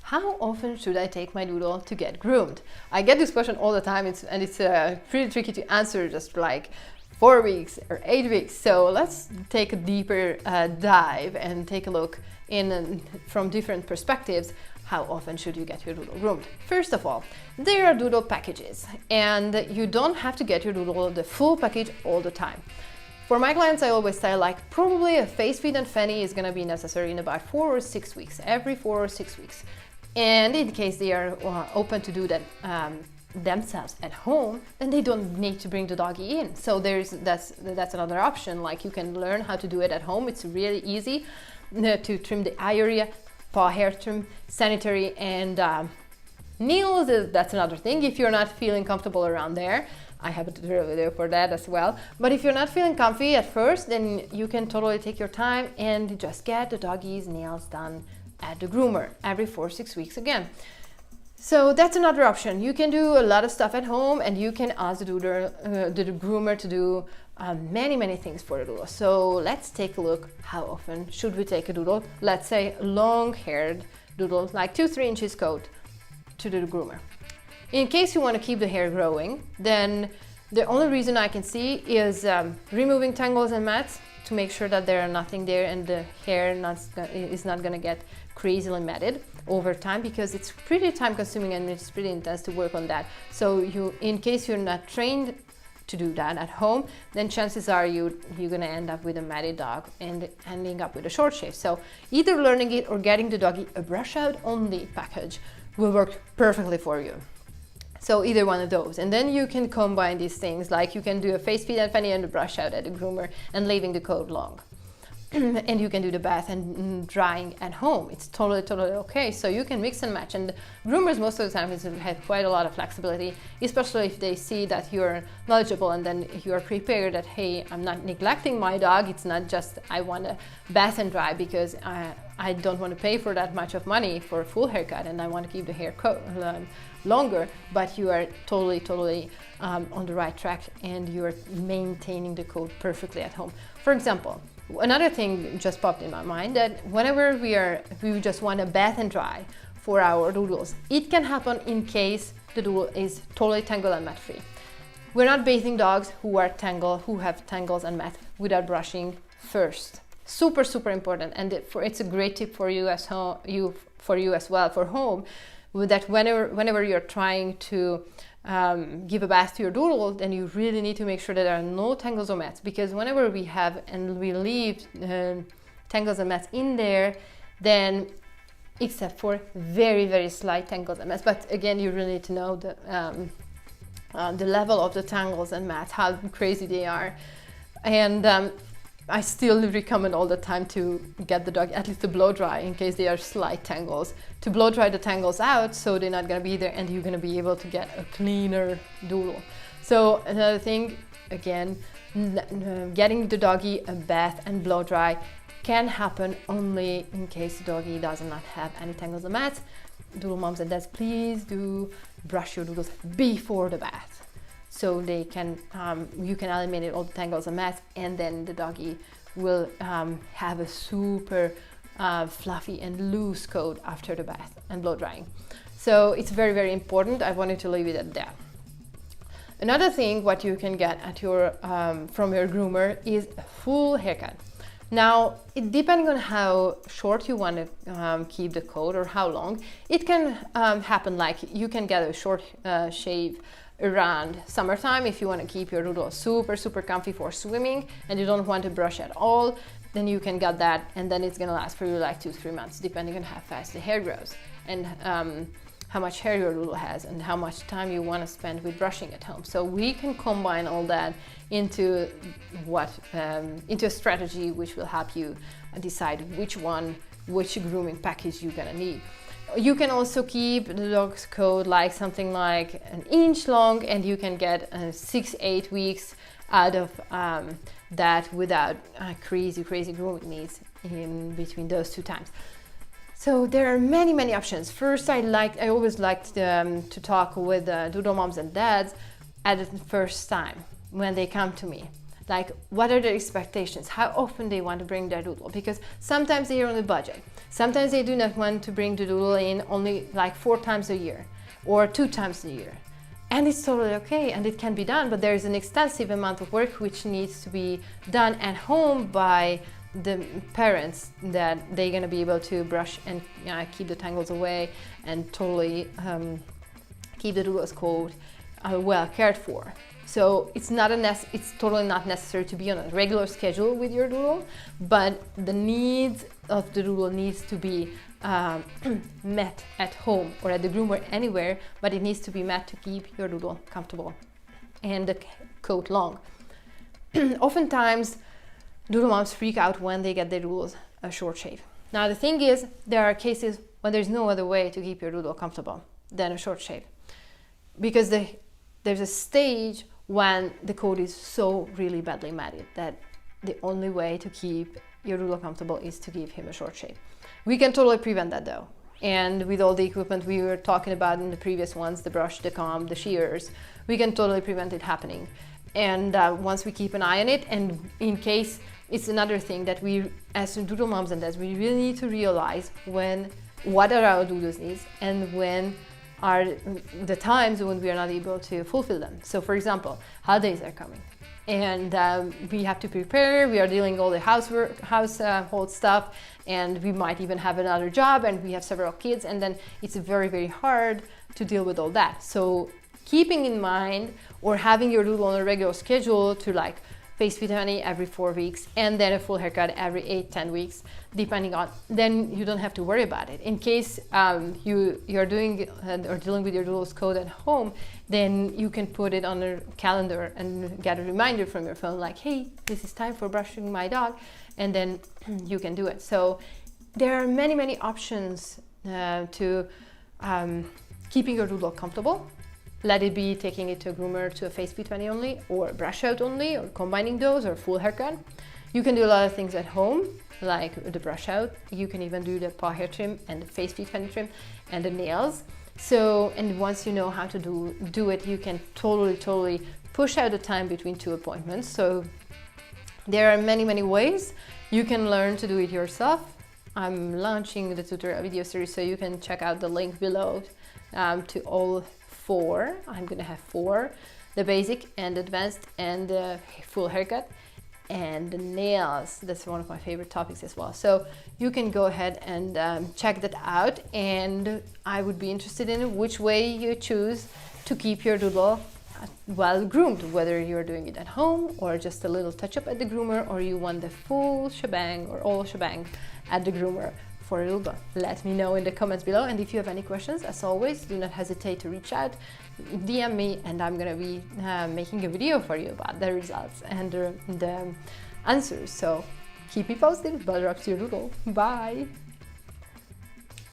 How often should I take my doodle to get groomed? I get this question all the time, it's pretty tricky to answer, just like 4 weeks or 8 weeks. So let's take a deeper dive and take a look from different perspectives. How often should you get your doodle groomed? First of all, there are doodle packages, and you don't have to get your doodle the full package all the time. For my clients, I always say, like, probably a face feed and fanny is going to be necessary in about 4 or 6 weeks, every 4 or 6 weeks. And in case they are open to do that themselves at home, then they don't need to bring the doggy in. So that's another option. Like, you can learn how to do it at home. It's really easy to trim the eye area, paw hair trim, sanitary, and nails. That's another thing. If you're not feeling comfortable around there, I have a tutorial video for that as well. But if you're not feeling comfy at first, then you can totally take your time and just get the doggy's nails done at the groomer every 4 or 6 weeks again. So that's another option. You can do a lot of stuff at home, and you can ask the groomer to do many things for the doodle. So let's take a look. How often should we take a doodle? Let's say long-haired doodle, like 2-3 inches coat, to the groomer. In case you want to keep the hair growing, then the only reason I can see is removing tangles and mats to make sure that there are nothing there and the hair is not going to get crazily matted over time, because it's pretty time consuming and it's pretty intense to work on that. So in case you're not trained to do that at home, then chances are you're going to end up with a matted dog and ending up with a short shave. So either learning it or getting the doggy a brush out only package will work perfectly for you. So either one of those, and then you can combine these things, like you can do a face feed and fanny and a brush out at the groomer and leaving the coat long. And you can do the bath and drying at home. It's totally okay. So you can mix and match, and groomers most of the time have quite a lot of flexibility, especially if they see that you're knowledgeable and then you're prepared that, hey, I'm not neglecting my dog. It's not just I want to bath and dry because I don't want to pay for that much of money for a full haircut, and I want to keep the hair longer, but you are totally on the right track, and you are maintaining the coat perfectly at home. For example, another thing just popped in my mind, that whenever we just want to bath and dry for our doodles, it can happen in case the doodle is totally tangle and mat free. We're not bathing dogs who have tangles and mat without brushing first. Super important, and it's a great tip for you as well for home, that whenever you're trying to give a bath to your doodle, then you really need to make sure that there are no tangles or mats, because whenever we leave tangles and mats in there, then except for very slight tangles and mats, but again, you really need to know the level of the tangles and mats, how crazy they are. And I still recommend all the time to get the dog at least to blow dry in case they are slight tangles, to blow dry the tangles out so they're not going to be there, and you're going to be able to get a cleaner doodle. So another thing, again, getting the doggy a bath and blow dry can happen only in case the doggy does not have any tangles or mats. Doodle moms and dads, please do brush your doodles before the bath, so they can you can eliminate all the tangles and mats, and then the doggy will have a super fluffy and loose coat after the bath and blow drying. So it's very important. I wanted to leave it at that. Another thing what you can get at your from your groomer is a full haircut. Now, depending on how short you want to keep the coat or how long, it can happen, like you can get a short shave around summertime if you want to keep your doodle super comfy for swimming and you don't want to brush at all. Then you can get that, and then it's gonna last for you like 2-3 months, depending on how fast the hair grows and how much hair your doodle has and how much time you want to spend with brushing at home. So we can combine all that into a strategy which will help you decide which grooming package you're gonna need. You can also keep the dog's coat like something like an inch long, and you can get 6-8 weeks out of that without crazy grooming needs in between those two times. So there are many options. First, I always liked to talk with doodle moms and dads at the first time when they come to me. Like, what are their expectations? How often they want to bring their doodle? Because sometimes they are on a budget. Sometimes they do not want to bring the doodle in only like 4 times a year or 2 times a year. And it's totally okay, and it can be done, but there is an extensive amount of work which needs to be done at home by the parents, that they're going to be able to brush and keep the tangles away and totally keep the doodle's coat well cared for. So it's totally not necessary to be on a regular schedule with your doodle, but the needs of the doodle needs to be met at home or at the groomer, anywhere, but it needs to be met to keep your doodle comfortable and the coat long. Oftentimes, doodle moms freak out when they get their doodles a short shave. Now the thing is, there are cases when there's no other way to keep your doodle comfortable than a short shave, because there's a stage when the coat is so really badly matted that the only way to keep your doodle comfortable is to give him a short shave. We can totally prevent that though. And with all the equipment we were talking about in the previous ones, the brush, the comb, the shears, we can totally prevent it happening. And once we keep an eye on it, and in case, it's another thing that we, as doodle moms and dads, we really need to realize what are our doodles needs and when are the times when we are not able to fulfill them. So for example, holidays are coming, and we have to prepare. We are dealing all the household stuff, and we might even have another job, and we have several kids, and then it's very, very hard to deal with all that. So keeping in mind, or having your doodle on a regular schedule to like face fit honey every 4 weeks, and then a full haircut every 8-10 weeks, depending on, then you don't have to worry about it. In case you're doing or dealing with your doodle's coat at home, then you can put it on a calendar and get a reminder from your phone like, hey, this is time for brushing my dog, and then you can do it. So there are many, many options to keeping your doodle comfortable. Let it be taking it to a groomer to a face P20 only, or brush out only, or combining those, or full haircut. You can do a lot of things at home, like the brush out. You can even do the paw hair trim and the face P20 trim and the nails. So, and once you know how to do it, you can totally push out the time between 2 appointments. So there are many, many ways you can learn to do it yourself. I'm launching the tutorial video series, so you can check out the link below to all 4. I'm gonna have 4: the basic and advanced and the full haircut and the nails. That's one of my favorite topics as well. So you can go ahead and check that out, and I would be interested in which way you choose to keep your doodle well groomed, whether you're doing it at home or just a little touch up at the groomer, or you want the full shebang or all shebang at the groomer for a doodle. Let me know in the comments below, and if you have any questions, as always, do not hesitate to reach out, DM me, and I'm gonna be making a video for you about the results and the answers. So keep me posted. Butter up to your doodle. Bye.